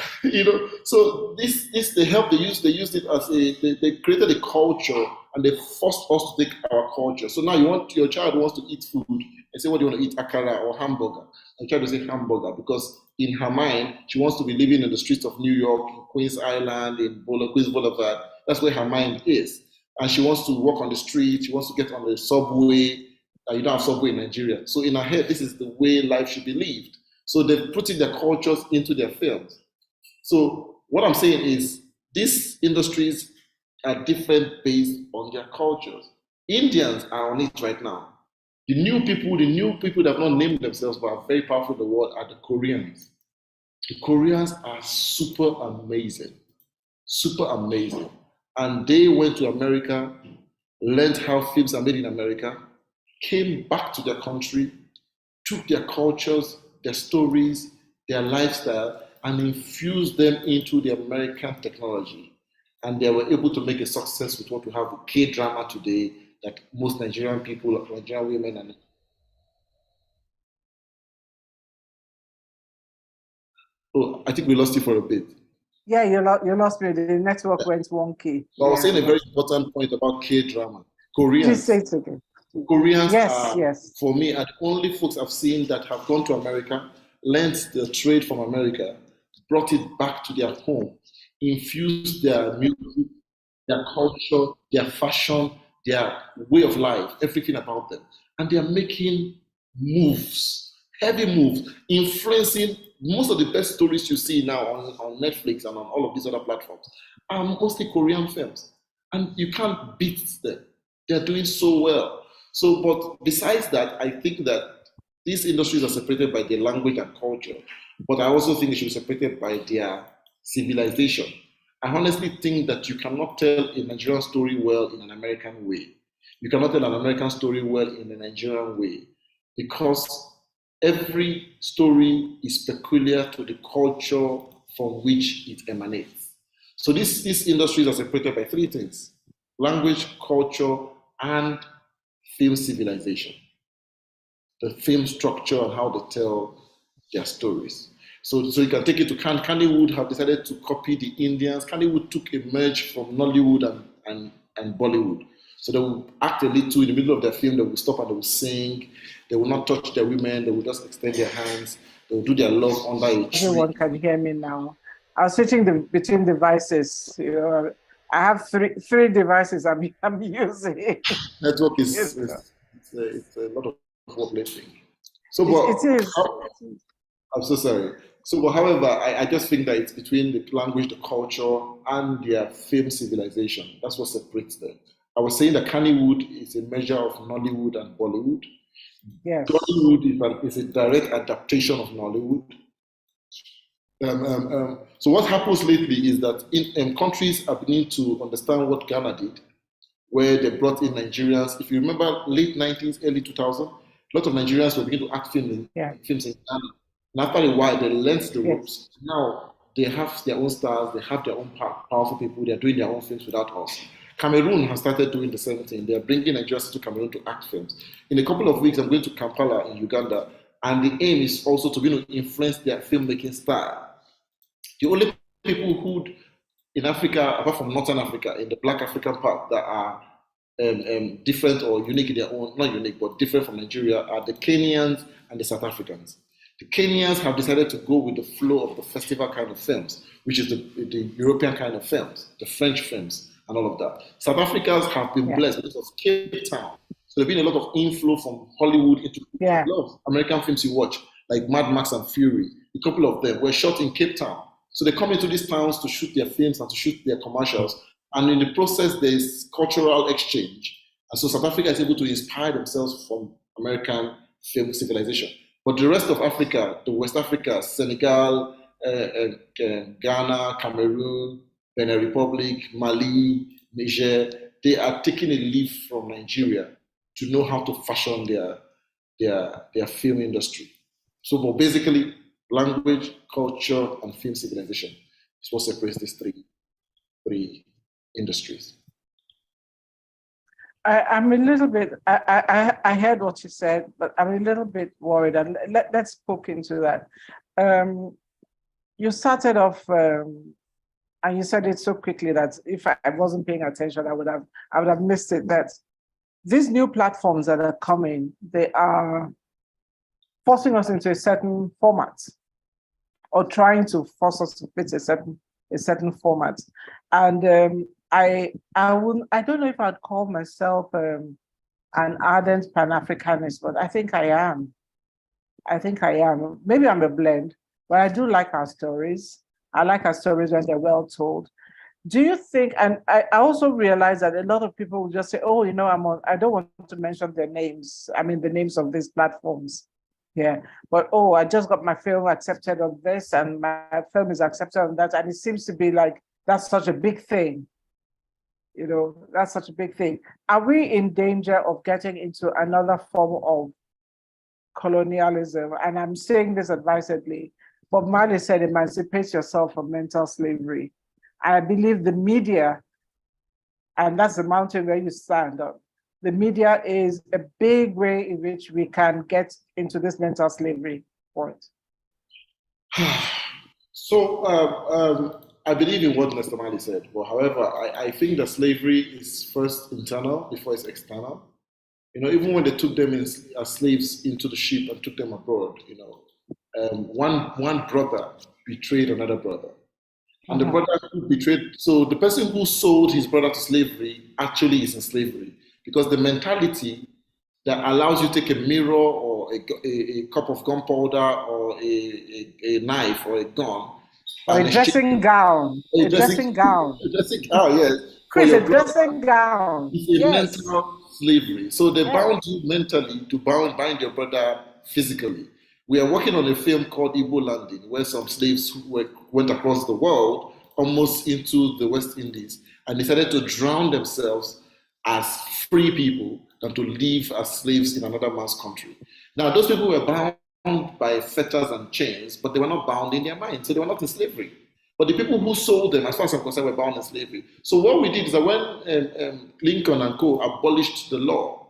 so this they helped. They used it as they created a culture and they forced us to take our culture. So now your child wants to eat food and say, what do you want to eat, akara or hamburger? And try to say hamburger because in her mind she wants to be living in the streets of New York, in Queens Island, in Queens Boulevard. That's where her mind is, and she wants to walk on the street. She wants to get on the subway. You don't have subway in Nigeria, so in her head, this is the way life should be lived. So they're putting their cultures into their films. So what I'm saying is these industries are different based on their cultures. Indians are on it right now. The new people that have not named themselves but are very powerful in the world are the Koreans. The Koreans are super amazing. And they went to America, learned how films are made in America, came back to their country, took their cultures, their stories, their lifestyle, and infused them into the American technology. And they were able to make a success with what we have with K-drama today, that most Nigerian people, Nigerian women, and I think we lost you for a bit. Yeah, you lost me. The network went wonky. I was saying a very important point about K-drama. Koreans. Please say it again. Koreans yes. For me, are the only folks I've seen that have gone to America, learned the trade from America, brought it back to their home, infused their music, their culture, their fashion, their way of life, everything about them. And they are making moves, heavy moves, influencing most of the best stories you see now on Netflix and on all of these other platforms are mostly Korean films. And you can't beat them. They're doing so well. So, but besides that, I think that these industries are separated by their language and culture. But I also think they should be separated by their civilization. I honestly think that you cannot tell a Nigerian story well in an American way. You cannot tell an American story well in a Nigerian way because every story is peculiar to the culture from which it emanates. So these industries are separated by 3 things: language, culture, and film civilization. The film structure and how they tell their stories. So you can take it to Kannywood have decided to copy the Indians. Kannywood took a merge from Nollywood and Bollywood. So they will act a little in the middle of their film, they will stop and they will sing. They will not touch their women, they will just extend their hands. They will do their love under a tree. Everyone can hear me now. I was switching between devices. I have three devices I'm using. Network is it's a lot of work lately. So, it is. I'm so sorry. So, but however, I just think that it's between the language, the culture, and their film civilization. That's what separates them. I was saying that Kannywood is a measure of Nollywood and Bollywood. Yes. Bollywood is a direct adaptation of Nollywood. So what happens lately is that in countries are beginning to understand what Ghana did, where they brought in Nigerians. If you remember, late 90s, early 2000s, a lot of Nigerians were beginning to act films in Ghana. And after a while, they learned the Yes. ropes. Now they have their own stars, they have their own powerful people, they're doing their own films without us. Cameroon has started doing the same thing. They're bringing Nigerians to Cameroon to act films. In a couple of weeks, I'm going to Kampala in Uganda, and the aim is also to influence their filmmaking style. The only people who in Africa, apart from Northern Africa, in the Black African part, that are different or unique in their own, not unique, but different from Nigeria, are the Kenyans and the South Africans. The Kenyans have decided to go with the flow of the festival kind of films, which is the European kind of films, the French films, and all of that. South Africans have been Yeah. blessed because of Cape Town. So there's been a lot of inflow from Hollywood into Yeah. a lot of American films you watch, like Mad Max and Fury. A couple of them were shot in Cape Town. So they come into these towns to shoot their films and to shoot their commercials. And in the process, there's cultural exchange. And so South Africa is able to inspire themselves from American film civilization. But the rest of Africa, the West Africa, Senegal, Ghana, Cameroon, Benin Republic, Mali, Niger, they are taking a leaf from Nigeria to know how to fashion their film industry. So, but basically, language, culture, and film civilization is what separates these three industries. I'm a little bit, I heard what you said, but I'm a little bit worried. And let's poke into that. You started off, and you said it so quickly that if I wasn't paying attention, I would have missed it. That these new platforms that are coming, they are forcing us into a certain format, or trying to force us to fit a certain format. And I don't know if I'd call myself an ardent Pan-Africanist, but I think I am. Maybe I'm a blend, but I do like our stories. I like our stories when they're well told. Do you think, and I also realize that a lot of people will just say, oh, I don't want to mention their names. I mean, the names of these platforms. Yeah, but I just got my film accepted on this, and my film is accepted on that. And it seems to be like, that's such a big thing. That's such a big thing. Are we in danger of getting into another form of colonialism? And I'm saying this advisedly. Bob Marley said, emancipate yourself from mental slavery. I believe the media, and that's the mountain where you stand up, the media is a big way in which we can get into this mental slavery point. So I believe in what Mr. Mali said, but however, I think that slavery is first internal before it's external. Even when they took them as slaves into the ship and took them abroad, one brother betrayed another brother. And the brother who betrayed, so the person who sold his brother to slavery actually is in slavery, because the mentality that allows you to take a mirror or a cup of gunpowder or a knife or a gun. Or a dressing gown. A dressing gown. A dressing gown, yes. Chris, a dressing gown. It's a mental slavery. So they bound you mentally to bind your brother physically. We are working on a film called Igbo Landing, where some slaves went across the world, almost into the West Indies, and decided to drown themselves as free people than to live as slaves in another man's country. Now, those people were bound by fetters and chains, but they were not bound in their mind, so they were not in slavery. But the people who sold them, as far as I'm concerned, were bound in slavery. So what we did is that when Lincoln and co. abolished the law,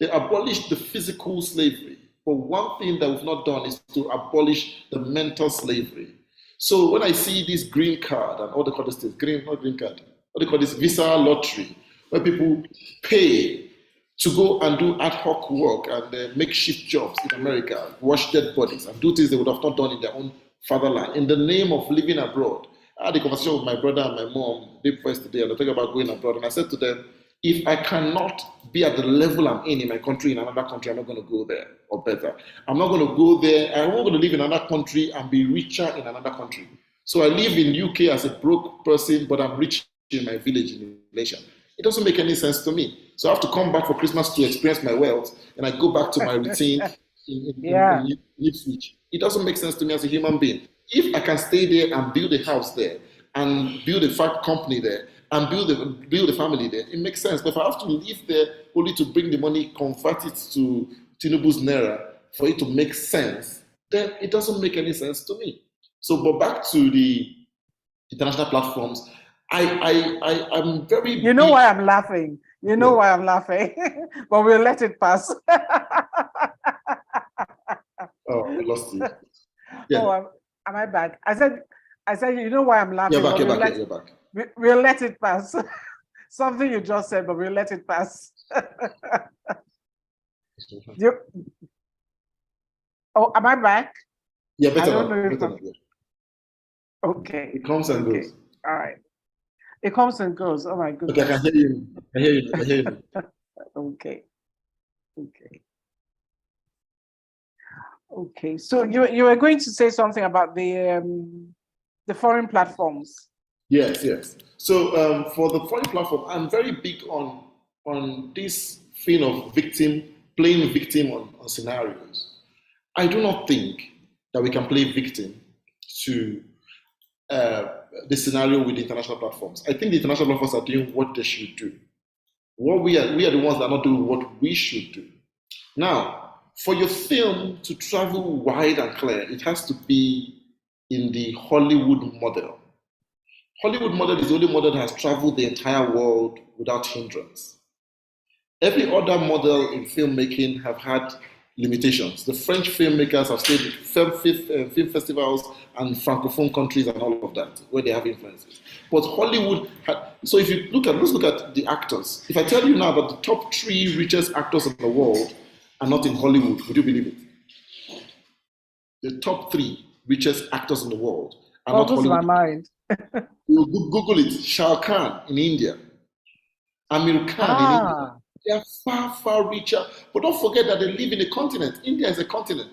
they abolished the physical slavery. But one thing that we've not done is to abolish the mental slavery. So when I see this green card and all they call this green card, what they call this visa lottery, where people pay to go and do ad hoc work and makeshift jobs in America, wash dead bodies and do things they would have not done in their own fatherland in the name of living abroad. I had a conversation with my brother and my mom day first today, and they talking about going abroad. And I said to them, if I cannot be at the level I'm in my country, in another country, I'm not going to go there or better. I'm not going to go there. I'm not going to live in another country and be richer in another country. So I live in UK as a broke person, but I'm rich in my village in Malaysia. It doesn't make any sense to me. So I have to come back for Christmas to experience my wealth, and I go back to my routine in Ipswich. It doesn't make sense to me as a human being. If I can stay there and build a house there, and build a fat company there, and build a family there, it makes sense. But if I have to live there only to bring the money, convert it to Tinubu's Naira, for it to make sense, then it doesn't make any sense to me. So, but back to the international platforms, I'm very You know big. why I'm laughing. You know Yeah. why I'm laughing. But we'll let it pass. Oh, we lost you. Oh, Yeah. am I back? I said, you know why I'm You're laughing, back. but You're back. You're back. we'll let it pass. Something you just said, but we'll let it pass. You, oh, am I back? Yeah, I better don't now. know if Better I'm now. Yeah. okay. It comes and Okay. goes. All right. It comes and goes. Oh my Okay, I can goodness. hear you. I hear you. I hear you. Okay. Okay. Okay. So you were going to say something about the foreign platforms. Yes, yes. So for the foreign platform, I'm very big on this thing of victim playing victim on scenarios. I do not think that we can play victim to uh, the scenario with the international platforms. I think the international platforms are doing what they should do. What we are the ones that are not doing what we should do. Now, for your film to travel wide and clear, it has to be in the Hollywood model. Hollywood model is the only model that has traveled the entire world without hindrance. Every other model in filmmaking have had limitations. The French filmmakers have stayed in film festivals and francophone countries and all of that, where they have influences. But Hollywood had, so if you let's look at the actors. If I tell you now that the top 3 richest actors in the world are not in Hollywood, would you believe it? The top 3 richest actors in the world are not Boggles my Hollywood. mind. You Google it. Shah Rukh Khan in India, Amir Khan in India. Ah, They are far, far richer. But don't forget that they live in a continent. India is a continent.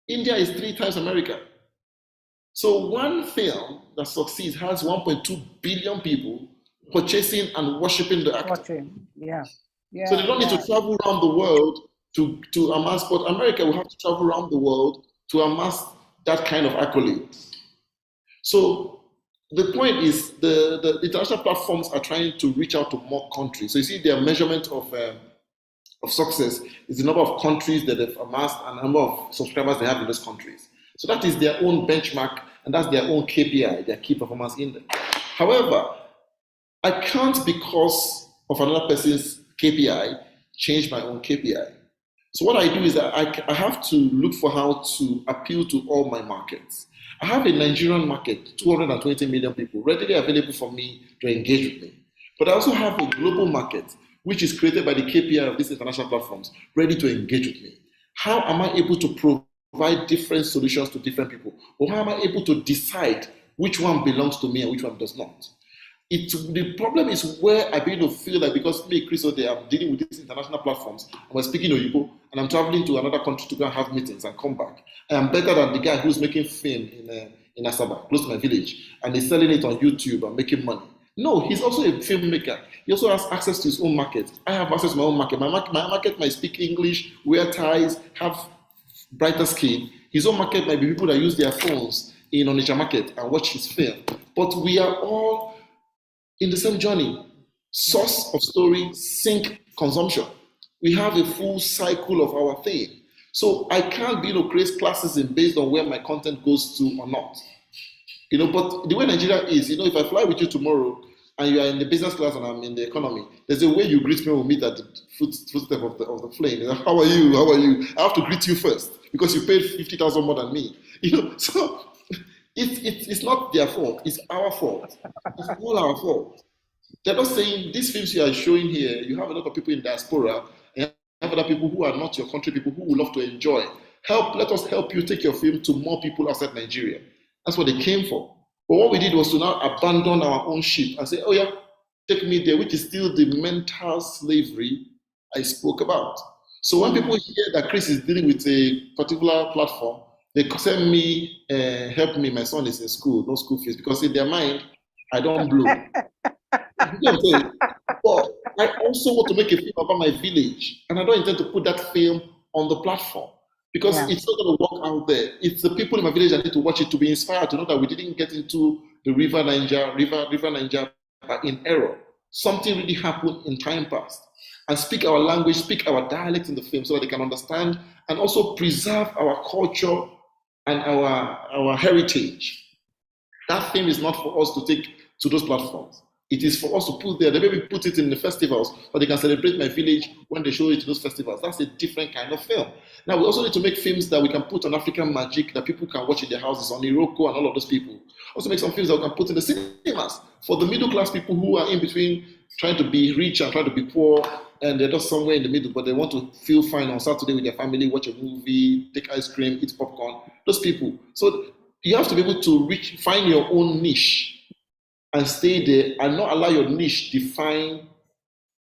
India is 3 times America. So one film that succeeds has 1.2 billion people purchasing and worshiping the actor. watching. Yeah. So they Yeah. don't need Yeah. to travel around the world to amass, but America will have to travel around the world to amass that kind of accolade. So the point is the international platforms are trying to reach out to more countries. So you see their measurement of success is the number of countries that they've amassed and the number of subscribers they have in those countries. So that is their own benchmark and that's their own KPI, their key performance index. However, I can't, because of another person's KPI, change my own KPI. So what I do is that I have to look for how to appeal to all my markets. I have a Nigerian market, 220 million people, readily available for me to engage with me. But I also have a global market, which is created by the KPI of these international platforms, ready to engage with me. How am I able to provide different solutions to different people? Or how am I able to decide which one belongs to me and which one does not? The problem is where I begin to feel like, because me, Chris Odeh, I'm dealing with these international platforms, and we're speaking Oyibo, and I'm traveling to another country to go and have meetings and come back. I am better than the guy who's making film in Asaba, close to my village, and he's selling it on YouTube and making money. No, he's also a filmmaker. He also has access to his own market. I have access to my own market. My market might speak English, wear ties, have brighter skin. His own market might be people that use their phones in Onitsha market and watch his film. But we are all in the same journey. Source of story, sink, consumption. We have a full cycle of our thing. So I can't be create classism based on where my content goes to or not. But the way Nigeria is, if I fly with you tomorrow and you are in the business class and I'm in the economy, there's a way you greet me when we meet at the footstep of the plane. How are you? How are you? I have to greet you first because you paid 50,000 more than me. So it's not their fault. It's our fault. It's all our fault. They're not saying these films you are showing here, you have a lot of people in diaspora and you have other people who are not your country people who would love to enjoy. Let us help you take your film to more people outside Nigeria. That's what they came for. But what we did was to now abandon our own ship and say, oh yeah, take me there, which is still the mental slavery I spoke about. So when people hear that Chris is dealing with a particular platform, they send me, help me, my son is in school, no school fees, because in their mind, I don't blow. You know what I'm saying? But I also want to make a film about my village, and I don't intend to put that film on the platform because Yeah. it's not going to work out there. It's the people in my village that need to watch it to be inspired to know that we didn't get into the river Niger in error. Something really happened in time past, and speak our language, speak our dialect in the film so that they can understand, and also preserve our culture and our heritage. That thing is not for us to take to those platforms. It is for us to put there. They maybe put it in the festivals, or they can celebrate my village when they show it to those festivals. That's a different kind of film. Now we also need to make films that we can put on African Magic that people can watch in their houses, on Iroko and all of those people. Also make some films that we can put in the cinemas for the middle class people who are in between trying to be rich and trying to be poor, and they're just somewhere in the middle, but they want to feel fine on Saturday with their family, watch a movie, take ice cream, eat popcorn. Those people. So you have to be able to find your own niche and stay there and not allow your niche define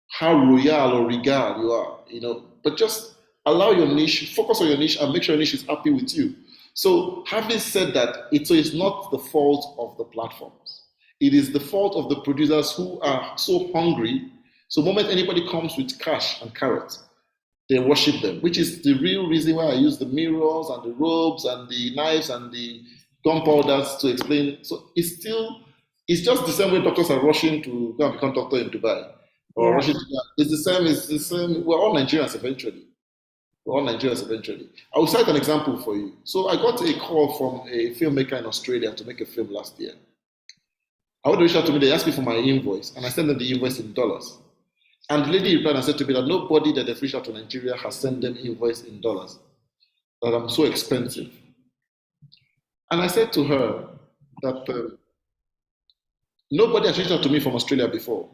how royal or regal you are, but just allow your niche, focus on your niche and make sure your niche is happy with you. So having said that, it's not the fault of the platforms. It is the fault of the producers who are so hungry. So the moment anybody comes with cash and carrots, they worship them, which is the real reason why I use the mirrors and the robes and the knives and the gunpowders to explain. So it's just the same way doctors are rushing to go and become doctor in Dubai or Yeah. rushing to. It's the same. We're all Nigerians eventually. We're all Nigerians eventually. I will cite an example for you. So I got a call from a filmmaker in Australia to make a film last year. I want to reach out to me. They asked me for my invoice, and I sent them the invoice in dollars. And the lady replied and said to me that nobody that they've reached out to Nigeria has sent them invoice in dollars, that I'm so expensive. And I said to her that nobody has reached out to me from Australia before.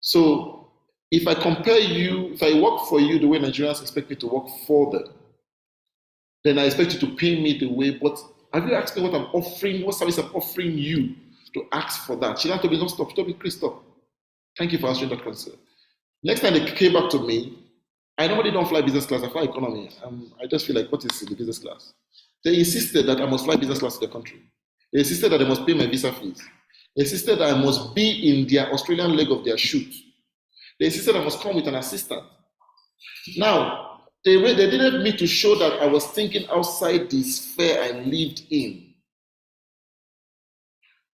So if I work for you the way Nigerians expect me to work for them, then I expect you to pay me the way, but have you asked me what I'm offering, what service I'm offering you to ask for that? She had to be, no, stop, stop, Chris, stop. Thank you for answering that concern. Next time they came back to me, I normally don't fly business class, I fly economy. I just feel like, what is in the business class? They insisted that I must fly business class to the country. They insisted that I must pay my visa fees. They insisted that I must be in their Australian leg of their shoot. They insisted I must come with an assistant. Now, they needed me to show that I was thinking outside the sphere I lived in.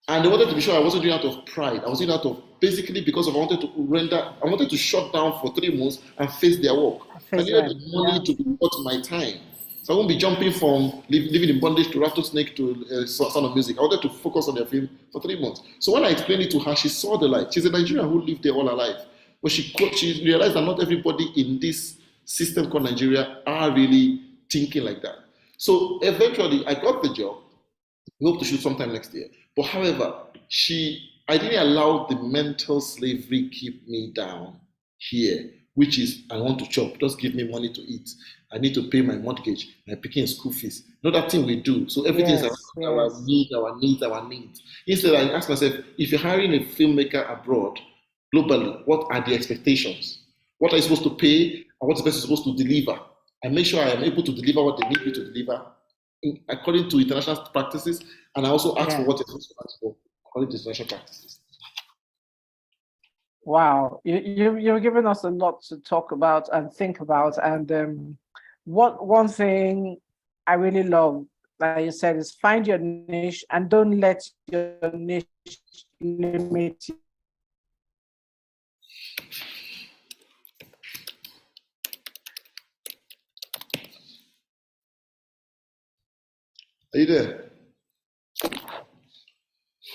And they wanted to be sure I wasn't doing it out of pride. I was doing it out of basically because of I wanted to shut down for 3 months and face their work. I Face needed the them. money Yeah. to be worth my time. So I won't be jumping from living in bondage to rattlesnake to Sound of Music. I wanted to focus on their film for 3 months. So when I explained it to her, she saw the light. She's a Nigerian who lived there all her life. But she realized that not everybody in this system called Nigeria are really thinking like that. So eventually I got the job. We hope to shoot sometime next year. But however, I didn't allow the mental slavery keep me down here, which is I want to chop, just give me money to eat. I need to pay my mortgage, my picking school fees. Not that thing we do. So everything is around Yes. our Yes. need, our needs, our needs. Instead, I ask myself, if you're hiring a filmmaker abroad, globally, what are the expectations? What are you supposed to pay and what the person is supposed to deliver? I make sure I am able to deliver what they need me to deliver according to international practices, and I also ask for Yeah. what they're supposed to ask for according to international practices. Wow. You've given us a lot to talk about and think about. And what one thing I really love, like you said, is find your niche and don't let your niche limit you. Are you there?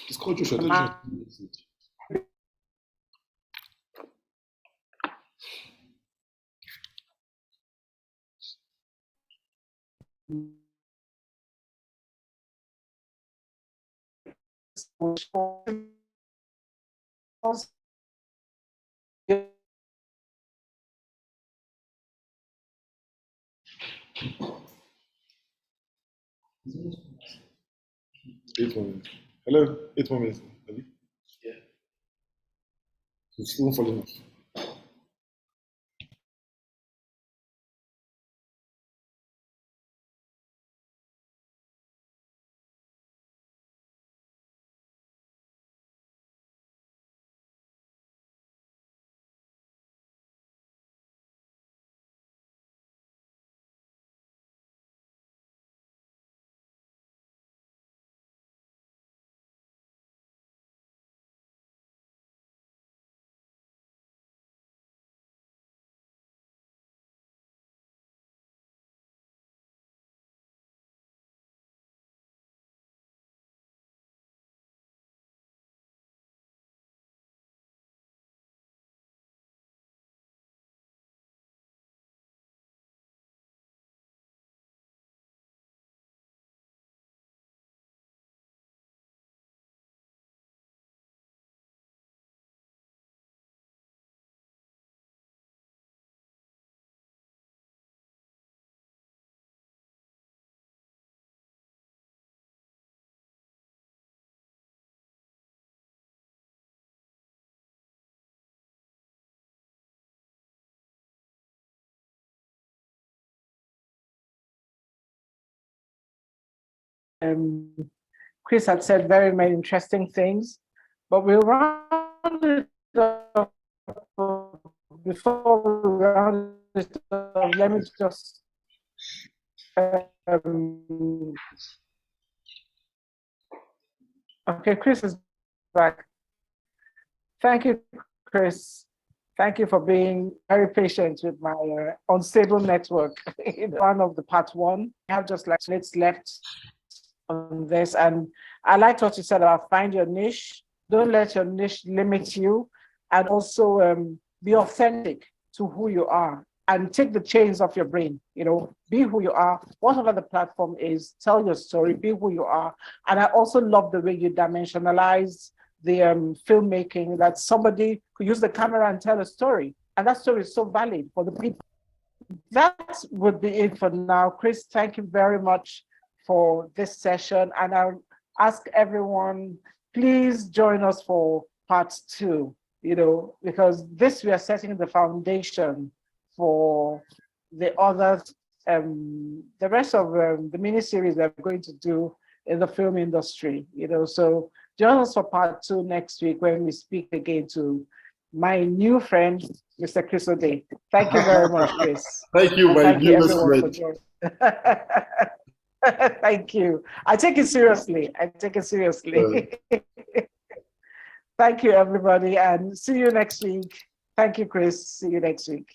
It's called Joshua. Eight more minutes. Hello? 8 more minutes. Yeah. It's even falling off. Chris had said very many interesting things, but we'll round it up. Before we round it up, let me just okay, Chris is back. Thank you, Chris. Thank you for being very patient with my unstable network. One of the part one, I have just like minutes left on this. And I liked what you said about find your niche. Don't let your niche limit you. And also be authentic to who you are and take the chains off your brain. Be who you are, whatever the platform is, tell your story, be who you are. And I also love the way you dimensionalize the filmmaking, that somebody could use the camera and tell a story. And that story is so valid for the people. That would be it for now. Chris, thank you very much for this session. And I'll ask everyone, please join us for part two, because this we are setting the foundation for the other, the rest of the mini-series we're going to do in the film industry, So join us for part two next week when we speak again to my new friend, Mr. Chris Odeh. Thank you very much, Chris. Thank you, my thank you newest everyone for friend. joining. Thank you. I take it seriously. Thank you, everybody, and see you next week. Thank you, Chris. See you next week.